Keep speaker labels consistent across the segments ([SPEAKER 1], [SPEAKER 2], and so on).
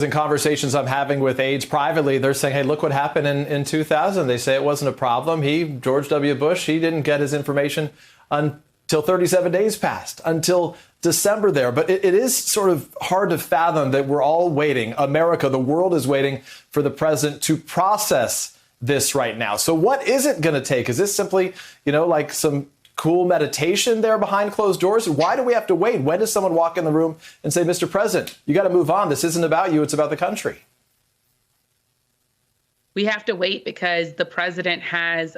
[SPEAKER 1] In conversations I'm having with aides privately, they're saying, hey, look what happened in 2000. They say it wasn't a problem. George W. Bush, he didn't get his information until 37 days passed, until December there. But it is sort of hard to fathom that we're all waiting. America, the world is waiting for the president to process this right now. So what is it going to take? Is this simply, like some cool meditation there behind closed doors? Why do we have to wait? When does someone walk in the room and say, Mr. President, you got to move on. This isn't about you. It's about the country.
[SPEAKER 2] We have to wait because the president has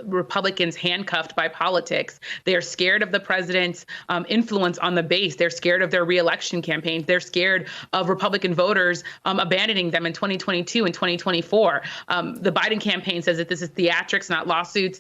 [SPEAKER 2] Republicans handcuffed by politics. They are scared of the president's influence on the base. They're scared of their reelection campaigns. They're scared of Republican voters abandoning them in 2022 and 2024. The Biden campaign says that this is theatrics, not lawsuits.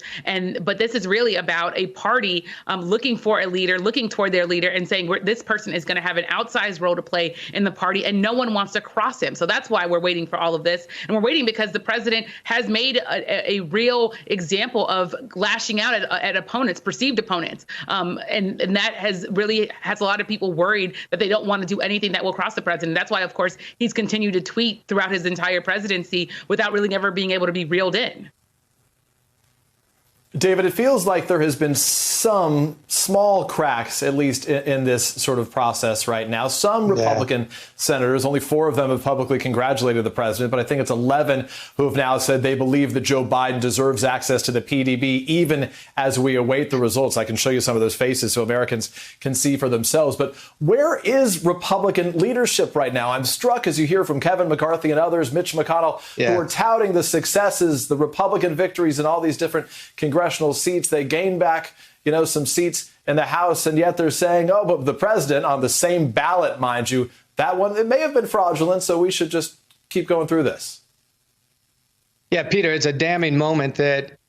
[SPEAKER 2] But this is really about a party looking for a leader, looking toward their leader and saying this person is going to have an outsized role to play in the party, and no one wants to cross him. So that's why we're waiting for all of this. And we're waiting because the president has made a real example of lashing out at opponents, perceived opponents. And that has a lot of people worried that they don't want to do anything that will cross the president. That's why, of course, he's continued to tweet throughout his entire presidency without really never being able to be reeled in.
[SPEAKER 1] David, it feels like there has been some small cracks, at least in this sort of process right now. Some Republican senators, only 4 of them have publicly congratulated the president, but I think it's 11 who have now said they believe that Joe Biden deserves access to the PDB, even as we await the results. I can show you some of those faces so Americans can see for themselves. But where is Republican leadership right now? I'm struck as you hear from Kevin McCarthy and others, Mitch McConnell, who are touting the successes, the Republican victories in all these different congressional seats. They gained back, some seats in the House, and yet they're saying, oh, but the president on the same ballot, mind you, that one, it may have been fraudulent, so we should just keep going through this.
[SPEAKER 3] Yeah, Peter, it's a damning moment that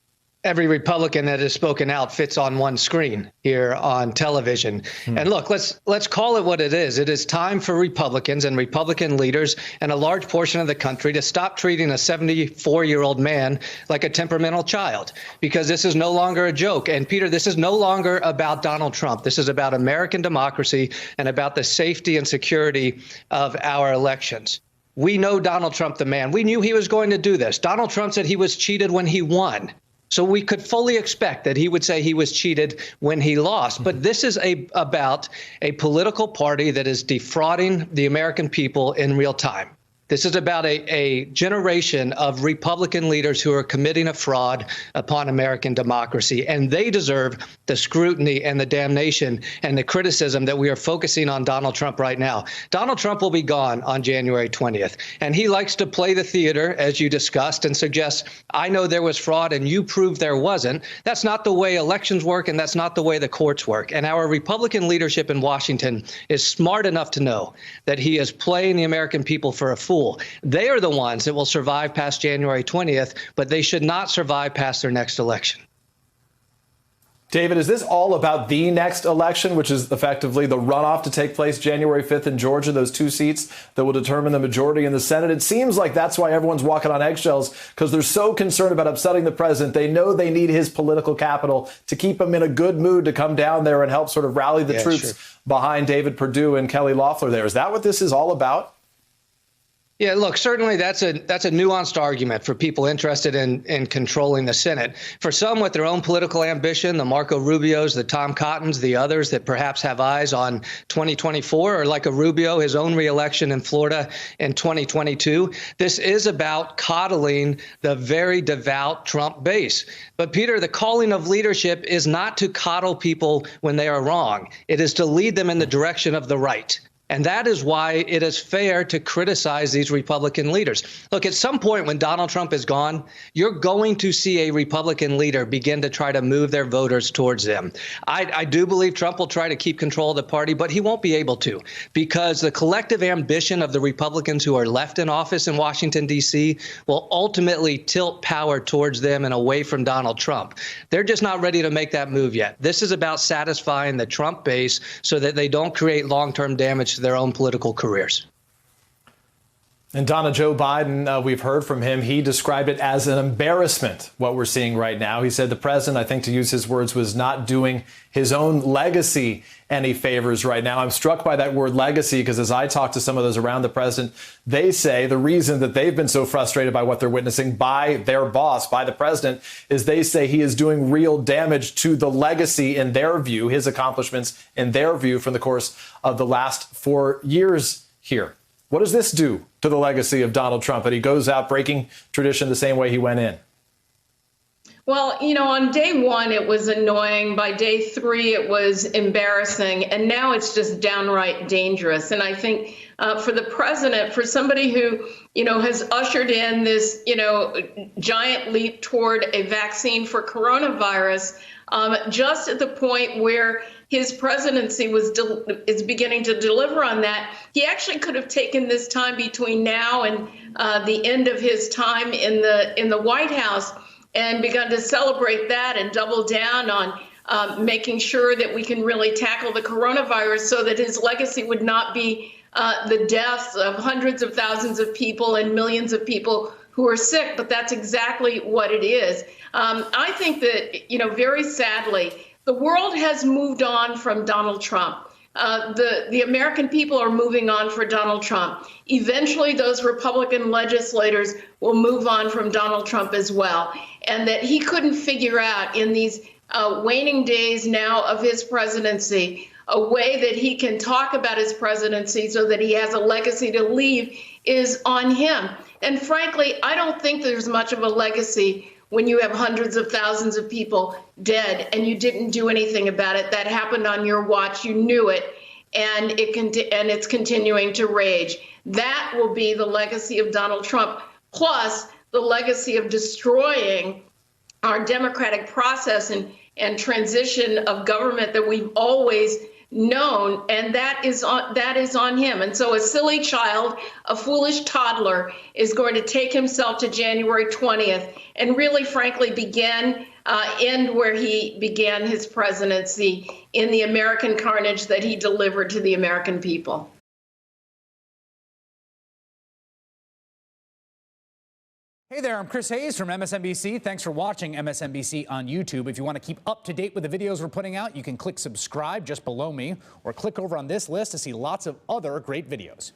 [SPEAKER 3] every Republican that has spoken out fits on one screen here on television. And look, let's call it what it is. It is time for Republicans and Republican leaders and a large portion of the country to stop treating a 74-year-old man like a temperamental child, because this is no longer a joke. And Peter, this is no longer about Donald Trump. This is about American democracy and about the safety and security of our elections. We know Donald Trump, the man. We knew he was going to do this. Donald Trump said he was cheated when he won. So we could fully expect that he would say he was cheated when he lost. But this is about a political party that is defrauding the American people in real time. This is about a generation of Republican leaders who are committing a fraud upon American democracy, and they deserve the scrutiny and the damnation and the criticism that we are focusing on Donald Trump right now. Donald Trump will be gone on January 20th, and he likes to play the theater, as you discussed, and suggest, I know there was fraud and you proved there wasn't. That's not the way elections work, and that's not the way the courts work. And our Republican leadership in Washington is smart enough to know that he is playing the American people for a fool. They are the ones that will survive past January 20th, but they should not survive past their next election.
[SPEAKER 1] David, is this all about the next election, which is effectively the runoff to take place January 5th in Georgia, those 2 seats that will determine the majority in the Senate? It seems like that's why everyone's walking on eggshells, because they're so concerned about upsetting the president. They know they need his political capital to keep him in a good mood to come down there and help sort of rally the troops behind David Perdue and Kelly Loeffler there. Is that what this is all about?
[SPEAKER 3] Yeah, look, certainly that's a nuanced argument for people interested in controlling the Senate. For some with their own political ambition, the Marco Rubios, the Tom Cottons, the others that perhaps have eyes on 2024, or like a Rubio, his own reelection in Florida in 2022. This is about coddling the very devout Trump base. But Peter, the calling of leadership is not to coddle people when they are wrong. It is to lead them in the direction of the right. And that is why it is fair to criticize these Republican leaders. Look, at some point when Donald Trump is gone, you're going to see a Republican leader begin to try to move their voters towards them. I do believe Trump will try to keep control of the party, but he won't be able to, because the collective ambition of the Republicans who are left in office in Washington, D.C. will ultimately tilt power towards them and away from Donald Trump. They're just not ready to make that move yet. This is about satisfying the Trump base so that they don't create long-term damage to their own political careers.
[SPEAKER 1] And Donna, Joe Biden, we've heard from him. He described it as an embarrassment, what we're seeing right now. He said the president, I think to use his words, was not doing his own legacy any favors right now. I'm struck by that word legacy because as I talk to some of those around the president, they say the reason that they've been so frustrated by what they're witnessing by their boss, by the president, is they say he is doing real damage to the legacy in their view, his accomplishments in their view from the course of the last 4 years here. What does this do to the legacy of Donald Trump that he goes out breaking tradition the same way he went in?
[SPEAKER 4] Well, you know, on day one, it was annoying. By day three, it was embarrassing. And now it's just downright dangerous. And I think for the president, for somebody who, you know, has ushered in this, you know, giant leap toward a vaccine for coronavirus, just at the point where his presidency is beginning to deliver on that, he actually could have taken this time between now and the end of his time in the White House and begun to celebrate that and double down on making sure that we can really tackle the coronavirus so that his legacy would not be the deaths of hundreds of thousands of people and millions of people who are sick. But that's exactly what it is. I think that, you know, very sadly, the world has moved on from Donald Trump. The American people are moving on for Donald Trump. Eventually, those Republican legislators will move on from Donald Trump as well. And that he couldn't figure out in these waning days now of his presidency a way that he can talk about his presidency so that he has a legacy to leave is on him. And frankly, I don't think there's much of a legacy when you have hundreds of thousands of people dead and you didn't do anything about it. That happened on your watch. You knew it, and it's continuing to rage. That will be the legacy of Donald Trump, plus the legacy of destroying our democratic process and transition of government that we've always known, and that is on him. And so a silly child, a foolish toddler, is going to take himself to January 20th and really, frankly, end where he began his presidency, in the American carnage that he delivered to the American people.
[SPEAKER 5] Hey there, I'm Chris Hayes from MSNBC. Thanks for watching MSNBC on YouTube. If you want to keep up to date with the videos we're putting out, you can click subscribe just below me or click over on this list to see lots of other great videos.